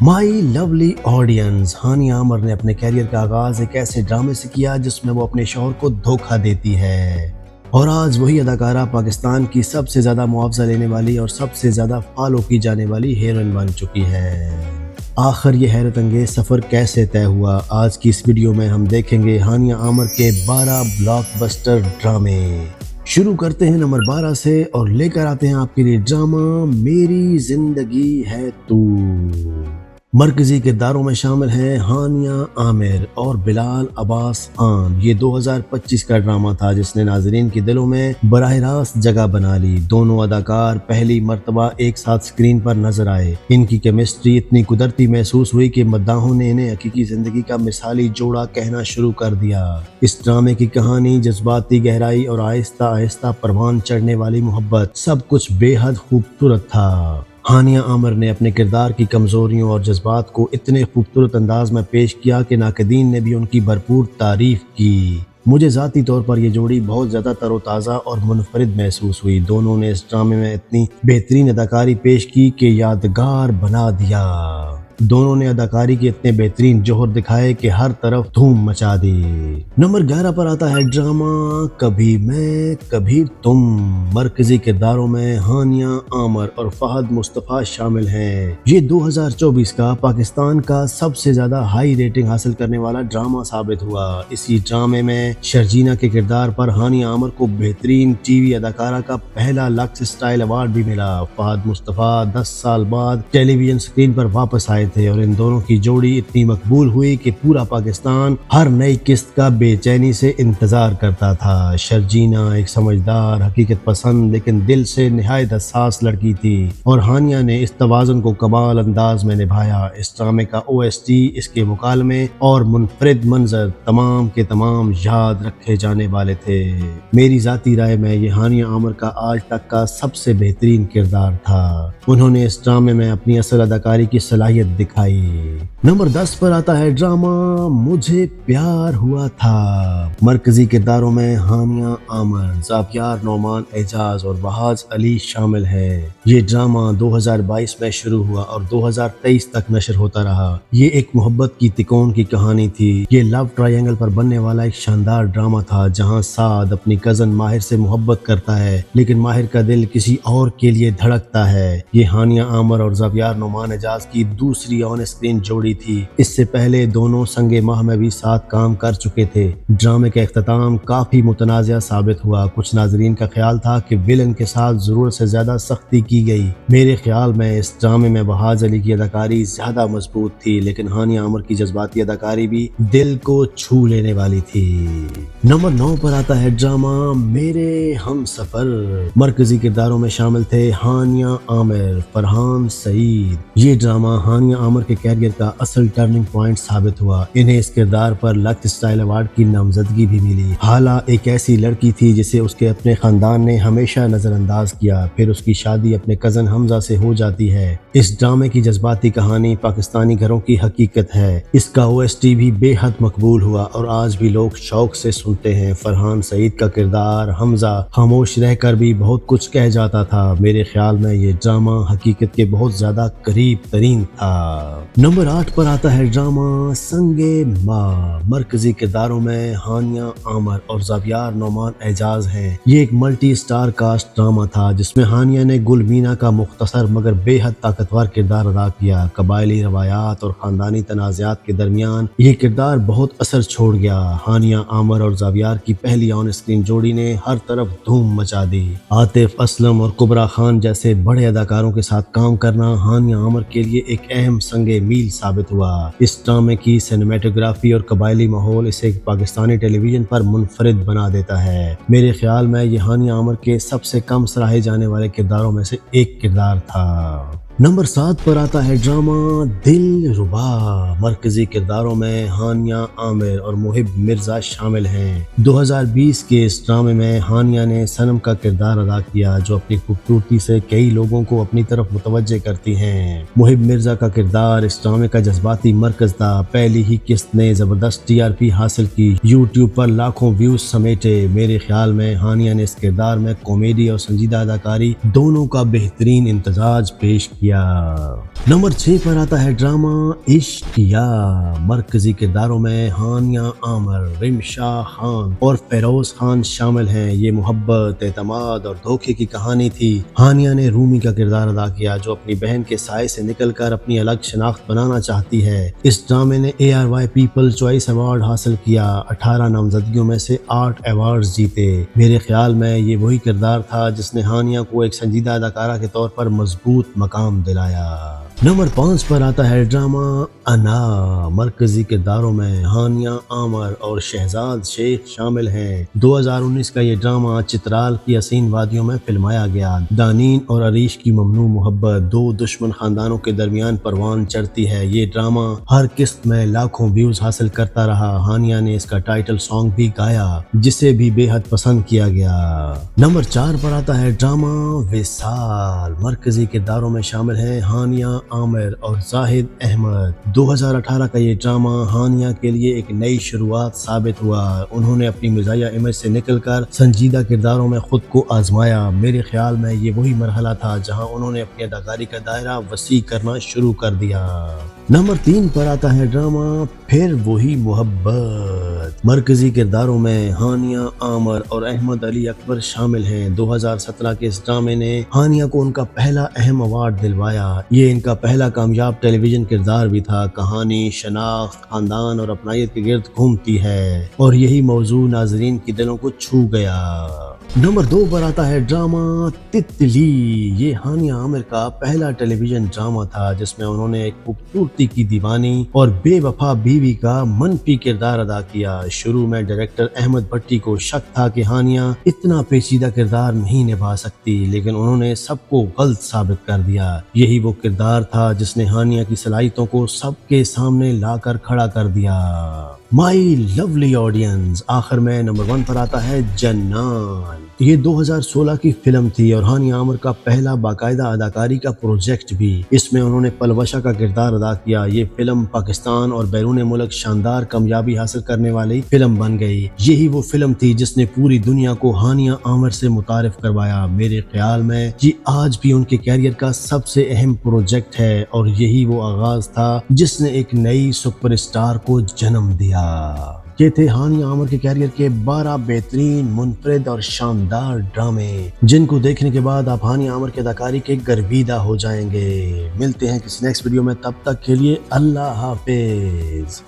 My lovely audience, हानिया आमर ने अपने कैरियर का आगाज एक ऐसे ड्रामे से किया जिसमें वो अपने शौहर को धोखा देती है और आज वही अदाकारा पाकिस्तान की सबसे ज्यादा मुआवजा लेने वाली और सबसे ज्यादा फॉलो की जाने वाली हीरोइन बन चुकी है। आखिर ये हैरत अंगेज सफर कैसे तय हुआ, आज की इस वीडियो में हम देखेंगे हानिया आमर के 12 ब्लॉकबस्टर ड्रामे। शुरू करते हैं नंबर 12 से और लेकर आते हैं आपके लिए ड्रामा मेरी जिंदगी है तू। मरकजी किरदारों में शामिल हैं हानिया आमिर और बिलाल अब्बास खान। ये 2025 का ड्रामा था जिसने नाजरीन के दिलों में बराह रास्त जगह बना ली। दोनों अदाकार पहली मर्तबा एक साथ स्क्रीन पर नजर आए। इनकी केमिस्ट्री इतनी कुदरती महसूस हुई कि मद्दाहों ने इन्हें हकीकी जिंदगी का मिसाली जोड़ा कहना शुरू कर दिया। इस ड्रामे की कहानी, जज्बाती गहराई और आहिस्ता आहिस्ता परवान चढ़ने वाली मोहब्बत, सब कुछ बेहद खूबसूरत था। हानिया आमिर ने अपने किरदार की कमजोरियों और जज्बात को इतने खूबसूरत अंदाज में पेश किया कि नाक़दीन ने भी उनकी भरपूर तारीफ की। मुझे ज़ाती तौर पर यह जोड़ी बहुत ज़्यादा तरोताज़ा और मुनफरिद महसूस हुई। दोनों ने इस ड्रामे में इतनी बेहतरीन अदाकारी पेश की कि यादगार बना दिया। दोनों ने अदाकारी के इतने बेहतरीन जोहर दिखाए कि हर तरफ धूम मचा दी। नंबर 11 पर आता है ड्रामा कभी मैं कभी तुम। मरकजी किरदारों में हानिया आमिर और फहद मुस्तफा शामिल हैं। ये 2024 का पाकिस्तान का सबसे ज्यादा हाई रेटिंग हासिल करने वाला ड्रामा साबित हुआ। इसी ड्रामे में शर्जीना के किरदार पर हानिया आमिर को बेहतरीन टीवी अदाकारा का पहला लक्स स्टाइल अवार्ड भी मिला। फहद मुस्तफा 10 साल बाद टेलीविजन स्क्रीन पर वापस आए थे और इन दोनों की जोड़ी इतनी मकबूल हुई कि पूरा पाकिस्तान हर नई किस्त का बेचैनी से इंतजार करता था। शर्जीना एक समझदार, हकीकत पसंद लेकिन दिल से निहायत हसास लड़की थी और हानिया ने इस तवाज़ुन को कमाल अंदाज में निभाया। इस ड्रामे का OST, इसके मुकालमे और मुनफरिद मंजर तमाम के तमाम याद रखे जाने वाले थे। मेरी जाती राय में ये हानिया आमिर का आज तक का सबसे बेहतरीन किरदार था। उन्होंने इस ड्रामे में अपनी असल अदाकारी की सलाहियत दिखाई। नंबर 10 पर आता है ड्रामा मुझे प्यार हुआ था। मरकजी किरदारों में हानिया आमिर, ज़ाफियार नोमान एजाज और वहाज अली शामिल हैं। ये ड्रामा 2022 में शुरू हुआ और 2023 तक नशर होता रहा। ये एक मोहब्बत की तिकोन की कहानी थी। ये लव ट्रायंगल पर बनने वाला एक शानदार ड्रामा था जहां साद अपनी कजन माहिर से मोहब्बत करता है लेकिन माहिर का दिल किसी और के लिए धड़कता है। ये हानिया आमिर और ज़ाफियार नोमान एजाज की दूसरी ऑन स्क्रीन जोड़ी थी। इससे पहले दोनों संगे माह में भी साथ काम कर चुके थे। ड्रामे का इख्तिताम काफी मुतनाज़िया साबित हुआ। कुछ नाजरीन का ख्याल था कि विलन के साथ जरूरत से ज्यादा सख्ती की गई। मेरे ख्याल में इस ड्रामे में वहाज अली की अदाकारी ज्यादा मजबूत थी लेकिन हानिया आमिर की जज्बाती अदाकारी भी दिल को छू लेने वाली थी। नंबर 9 पर आता है ड्रामा मेरे हम सफर। मरकजी किरदारों में शामिल थे हानिया आमिर, फरहान सईद। ये ड्रामा हानिया आमिर के कैरियर का असल टर्निंग पॉइंट साबित हुआ। इन्हें इस किरदार पर लक्स स्टाइल अवार्ड की नामजदगी भी मिली। हाला एक ऐसी लड़की थी जिसे उसके अपने खानदान ने हमेशा नजरअंदाज किया। फिर उसकी शादी अपने कजन हमजा से हो जाती है। इस ड्रामे की जज्बाती कहानी पाकिस्तानी घरों की हकीकत है। इसका OST भी बेहद मकबूल हुआ और आज भी लोग शौक से सुनते हैं। फरहान सईद का किरदार हमजा खामोश रहकर भी बहुत कुछ कह जाता था। मेरे ख्याल में ये ड्रामा हकीकत के बहुत ज्यादा करीब तरीन था। नंबर 8 पर आता है ड्रामा संगे माँ। मरकजी किरदारों में हानिया आमिर और ज़ाफियार नोमान एजाज हैं। ये एक मल्टी स्टार कास्ट ड्रामा था जिसमें हानिया ने गुल मीना का मुख्तसर मगर बेहद ताकतवर किरदार अदा किया। कबायली रवायात और खानदानी तनाज़ात के दरमियान ये किरदार बहुत असर छोड़ गया। हानिया आमिर और ज़ाफियार की पहली ऑन स्क्रीन जोड़ी ने हर तरफ धूम मचा दी। आतिफ असलम और कुबरा खान जैसे बड़े अदाकारों के साथ काम करना हानिया आमिर के लिए एक अहम संगे मील साबित हुआ। इस ड्रामे की सिनेमेटोग्राफी और कबायली माहौल इसे पाकिस्तानी टेलीविजन पर मुनफरिद बना देता है। मेरे ख्याल में ये हानिया आमिर के सबसे कम सराहे जाने वाले किरदारों में से एक किरदार था। नंबर 7 पर आता है ड्रामा दिल रुबा। मरकजी किरदारों में हानिया आमिर और मुहिब मिर्जा शामिल हैं। 2020 के इस ड्रामे में हानिया ने सनम का किरदार अदा किया जो अपनी खूबसूरती से कई लोगों को अपनी तरफ मुतवज्जे करती हैं। मुहिब मिर्जा का किरदार इस ड्रामे का जज्बाती मरकज था। पहली ही किस्त ने जबरदस्त TRP हासिल की, यूट्यूब पर लाखों व्यूज समेटे। मेरे ख्याल में हानिया ने इस किरदार में कॉमेडी और संजीदा अदाकारी दोनों का बेहतरीन इम्तजाज पेश किया। शुक्रिया। नंबर 6 पर आता है ड्रामा इश्क या। मरकजी किरदारों में हानिया आमर, रिमशा खान और फेरोज खान शामिल हैं। ये मोहब्बत, एतमाद और धोखे की कहानी थी। हानिया ने रूमी का किरदार अदा किया जो अपनी बहन के साए से निकलकर अपनी अलग शनाख्त बनाना चाहती है। इस ड्रामे ने ARY पीपल चॉइस अवार्ड हासिल किया। 18 नामजदगियों में से 8 अवार्ड जीते। मेरे ख्याल में ये वही किरदार था जिसने हानिया को एक संजीदा अदाकारा के तौर पर मजबूत मकाम दिलाया। नंबर 5 पर आता है ड्रामा अना। मरकजी किरदारों में हानिया आमर और शहजाद शेख शामिल हैं। 2019 का ये ड्रामा चित्राल की हसीन वादियों में फिल्माया गया। दानीन और अरीश की ममनू मोहब्बत, दो दुश्मन खानदानों के दरमियान परवान चढ़ती है। ये ड्रामा हर किस्त में लाखों व्यूज हासिल करता रहा। हानिया ने इसका टाइटल सॉन्ग भी गाया जिसे भी बेहद पसंद किया गया। नंबर 4 पर आता है ड्रामा विसाल। मरकजी किरदारों में शामिल हैं हानिया आमिर और जाहिद अहमद। 2018 का ये ड्रामा हानिया के लिए एक नई शुरुआत साबित हुआ। उन्होंने अपनी मिजाया इमेज से निकलकर संजीदा किरदारों में खुद को आजमाया। मेरे ख्याल में ये वही मरहला था जहां उन्होंने अपनी अदाकारी का दायरा वसी करना शुरू कर दिया। नंबर 3 पर आता है ड्रामा फिर वही मोहब्बत। मरकजी किरदारों में हानिया आमर और अहमद अली अकबर शामिल हैं। 2017 के इस ड्रामे ने हानिया को उनका पहला अहम अवार्ड दिलवाया। ये इनका पहला कामयाब टेलीविजन किरदार भी था। कहानी शनाख्त, खानदान और अपनायत के गिर्द घूमती है और यही मौजू नाजरीन के दिलों को छू गया। नंबर 2 पर आता है ड्रामा तितली। ये हानिया आमिर का पहला टेलीविजन ड्रामा था जिसमें उन्होंने एक खूबसूरती की दीवानी और बेवफा बीवी का मनफी किरदार अदा किया। शुरू में डायरेक्टर अहमद भट्टी को शक था कि हानिया इतना पेचीदा किरदार नहीं निभा सकती, लेकिन उन्होंने सबको गलत साबित कर दिया। यही वो किरदार था जिसने हानिया की सलाहियतों को सबके सामने लाकर खड़ा कर दिया। माई लवली ऑडियंस, आखिर में नंबर 1 पर आता है जन्नान। ये 2016 की फिल्म थी और हानिया आमिर का पहला बाकायदा अदाकारी का प्रोजेक्ट भी। इसमें उन्होंने पलवशा का किरदार अदा किया। ये फिल्म पाकिस्तान और बैरून मुल्क शानदार कामयाबी हासिल करने वाली फिल्म बन गई। यही वो फिल्म थी जिसने पूरी दुनिया को हानिया आमिर से मुतारिफ करवाया। मेरे ख्याल में ये आज भी उनके कैरियर का सबसे अहम प्रोजेक्ट है और यही वो आगाज था जिसने एक नई सुपरस्टार को जन्म दिया। ये थे हानिया आमिर के कैरियर के 12 बेहतरीन, मुनफरिद और शानदार ड्रामे जिनको देखने के बाद आप हानिया आमिर की अदाकारी के गर्विदा हो जाएंगे। मिलते हैं किसी नेक्स्ट वीडियो में, तब तक के लिए अल्लाह हाफिज।